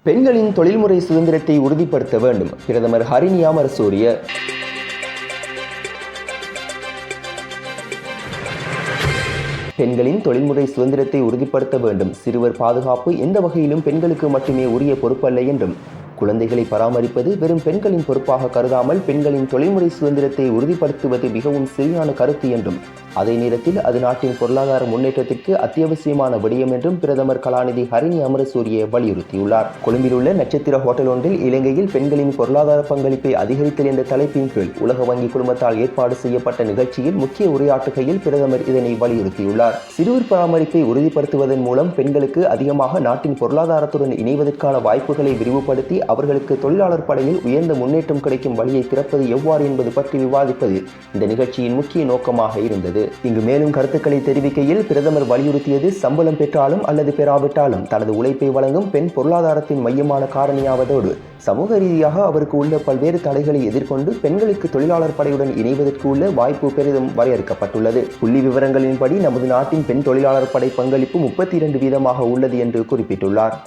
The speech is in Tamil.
பெண்களின் தொழில்முறை சுதந்திரத்தை உறுதிப்படுத்த வேண்டும். பிரதமர் ஹரிணி அமரசூரிய. பெண்களின் தொழில்முறை சுதந்திரத்தை உறுதிப்படுத்த வேண்டும். சிறுவர் பாதுகாப்பு எந்த வகையிலும் பெண்களுக்கு மட்டுமே உரிய பொறுப்பல்ல என்றும், குழந்தைகளை பராமரிப்பது வெறும் பெண்களின் பொறுப்பாக கருதாமல் பெண்களின் தொழில்முறை சுதந்திரத்தை உறுதிப்படுத்துவது மிகவும் சரியான கருத்து என்றும், அதே நேரத்தில் அது நாட்டின் பொருளாதார முன்னேற்றத்திற்கு அத்தியாவசியமான விடயம் என்றும் பிரதமர் கலாநிதி ஹரிணி அமரசூரிய வலியுறுத்தியுள்ளார். கொழும்பில் உள்ள நட்சத்திர ஹோட்டல் ஒன்றில் இலங்கையில் பெண்களின் பொருளாதார பங்களிப்பை அதிகரித்தல் என்ற தலைப்பின் கீழ் உலக வங்கி குழுமத்தால் ஏற்பாடு செய்யப்பட்ட நிகழ்ச்சியில் முக்கிய உரையாற்றுகையில் பிரதமர் இதனை வலியுறுத்தியுள்ளார். சிறுவர் பராமரிப்பை உறுதிப்படுத்துவதன் மூலம் பெண்களுக்கு அதிகமாக நாட்டின் பொருளாதாரத்துடன் இணைவதற்கான வாய்ப்புகளை விரிவுபடுத்தி அவர்களுக்கு தொழிலாளர் படையில் உயர்ந்த முன்னேற்றம் கிடைக்கும் வழியை திறப்பது எவ்வாறு என்பது பற்றி விவாதிப்பது இந்த நிகழ்ச்சியின் முக்கிய நோக்கமாக இருந்தது. இங்கு மேலும் கருத்துக்களை தெரிவிக்கையில் பிரதமர் வலியுறுத்தியது, சம்பளம் பெற்றாலும் அல்லது பெறாவிட்டாலும் தனது உழைப்பை வழங்கும் பெண் பொருளாதாரத்தின் மையமான காரணியாவதோடு சமூக ரீதியாக அவருக்கு உள்ள பல்வேறு தடைகளை எதிர்கொண்டு பெண்களுக்கு தொழிலாளர் படையுடன் இணைவதற்கு உள்ள வாய்ப்பு பெரிதும் வரையறுக்கப்பட்டுள்ளது. புள்ளி விவரங்களின்படி நமது நாட்டின் பெண் தொழிலாளர் படை பங்களிப்பு 32% உள்ளது என்று குறிப்பிட்டுள்ளார்.